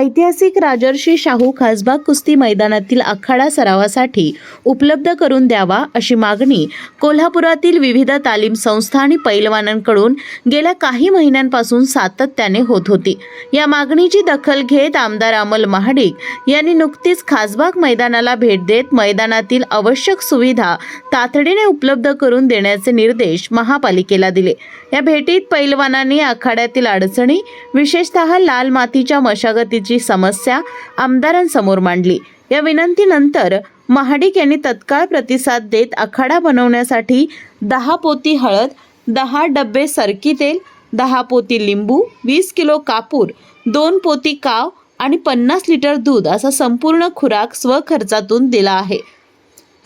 ऐतिहासिक राजर्षी शाहू खासबाग कुस्ती मैदानातील आखाडा सरावासाठी उपलब्ध करून द्यावा अशी मागणी कोल्हापुरातील विविध तालीम संस्था आणि पैलवानांकडून गेल्या काही महिन्यांपासून सातत्याने होत होती। या मागणीची दखल घेत आमदार अमल महाडिक यांनी नुकतीच खासबाग मैदानाला भेट देत मैदानातील आवश्यक सुविधा तातडीने उपलब्ध करून देण्याचे निर्देश महापालिकेला दिले। या भेटीत पैलवानांनी आखाड्यातील अडचणी, विशेषतः लाल मातीच्या मशागतीची समस्या आमदारांसमोर मांडली। या विनंतीनंतर महाडिक यांनी तत्काळ प्रतिसाद देत आखाडा बनवण्यासाठी 10 पोती हळद, 10 डब्बे सरकी तेल, 10 पोती लिंबू, 20 किलो कापूर, 2 पोती काव आणि 50 लिटर दूध असा संपूर्ण खुराक स्वखर्चातून दिला आहे।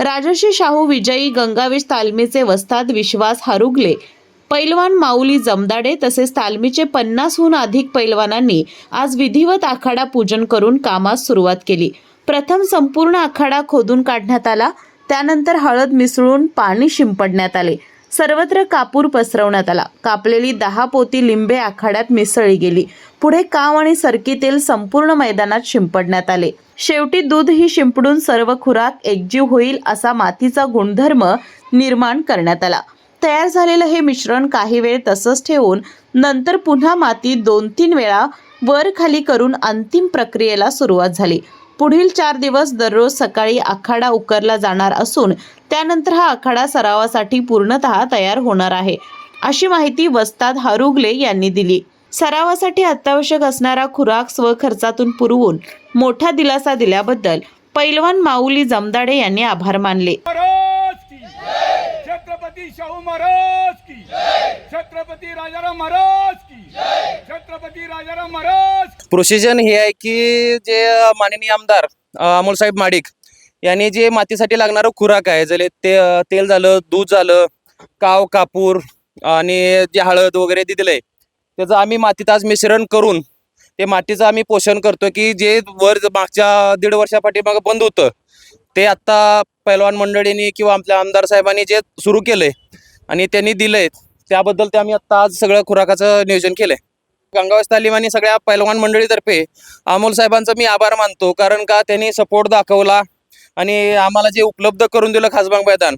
राजर्षी शाहू विजयी गंगावेश तालमीचे वस्ताद विश्वास हरुगले, पैलवान माऊली जमदाडे तसेच तालमीचे 50हून अधिक पैलवानांनी आज विधिवत आखाडा पूजन करून कामास सुरुवात केली। प्रथम संपूर्ण आखाडा खोदून काढण्यात आला, त्यानंतर हळद मिसळून पाणी शिंपडण्यात आले, सर्वत्र कापूर पसरवण्यात आला, कापलेली 10 पोती लिंबे आखाड्यात मिसळली गेली, पुढे काव आणि सरकी तेल संपूर्ण मैदानात शिंपडण्यात आले, शेवटी दूध ही शिंपडून सर्व खुराक एकजीव होईल असा मातीचा गुणधर्म निर्माण करण्यात आला। तयार झालेलं हे मिश्रण काही वेळ तसंच ठेवून नंतर पुन्हा माती 2-3 वेळा वर खाली करून अंतिम प्रक्रियेला सुरुवात झाली। पुढील 4 दिवस दररोज सकाळी आखाडा उकरला जाणार असून त्यानंतर हा आखाडा सरावासाठी पूर्णतः तयार होणार आहे, अशी माहिती वस्ताद हरुगले यांनी दिली। सरावासाठी अत्यावश्यक असणारा खुराक स्वखर्चातून पुरवून मोठा दिलासा दिल्याबद्दल पैलवान माऊली जमदाडे यांनी आभार मानले। छत्रपति शाहू महाराज की जय, छत्रपति राजाराम महाराज की जय, छत्रपति राजाराम महाराज। प्रोसिजन हे आहे की जे माननीय आमदार अमोल साहेब महाडिक यांनी जे मातीसाठी लागणारं खुराक आहे, जले तेल झालं, दूध झालं, काव, कापूर आणि जे हळद वगैरे दिलंय, त्याचं आम्ही मातीत आज मिश्रण करून ते मातीचं आम्ही पोषण करतो की जे वर मागच्या 1.5 वर्षापाठीमागे बंद होतं ते आता पैलवान मंडळींनी किंवा आपल्या आमदार साहेबांनी जे सुरू केलंय आणि त्यांनी दिलंय त्याबद्दल ते आम्ही आता आज सगळं खुराकाचं नियोजन केलंय। गंगावेश तालीम आणि सगळ्या पैलवान मंडळीतर्फे अमोल साहेबांचा मी आभार मानतो, कारण का त्यांनी सपोर्ट दाखवला आणि आम्हाला जे उपलब्ध करून दिलं खासबाग मैदान,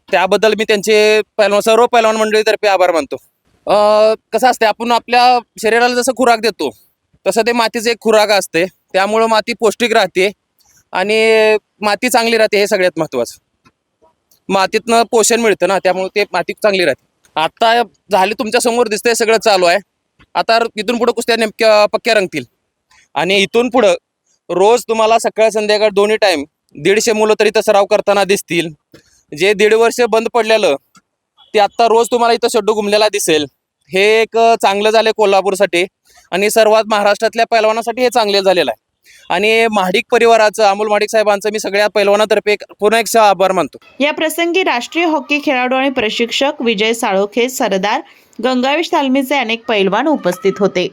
त्याबद्दल मी त्यांचे सर्व पैलवान मंडळीतर्फे आभार मानतो। कसं असते, आपण आपल्या शरीराला जसं खुराक देतो तसं ते मातीचं एक खुराक असते, त्यामुळं माती पौष्टिक राहते आणि माती चांगली राहते, हे सगळ्यात महत्त्वाचं। मातीतनं पोषण मिळतं ना, त्यामुळे ते माती चांगली राहते। आता झाले तुमच्या समोर दिसतंय सगळं चालू आहे, आता इथून पुढे कुस्त्या नेमक्या पक्क्या रंगतील आणि इथून पुढं रोज तुम्हाला सकाळ संध्याकाळ दोन्ही टाइम 150 मुलं तरी इथं सराव करताना दिसतील। जे 1.5 वर्ष बंद पडलेलं ते आता रोज तुम्हाला इथं शेड्डू घुमलेला दिसेल। हे एक चांगलं झालं कोल्हापूरसाठी आणि सर्वात महाराष्ट्रातल्या पैलवानासाठी हे चांगले झालेलं आहे आणि महाडिक परिवाराचं, अमोल महाडिक साहेबांचं मी सगळ्या पैलवानातर्फे पुन्हा एक आभार मानतो। या प्रसंगी राष्ट्रीय हॉकी खेळाडू आणि प्रशिक्षक विजय साळोखे, सरदार, गंगावेश तालमीचे अनेक पैलवान उपस्थित होते।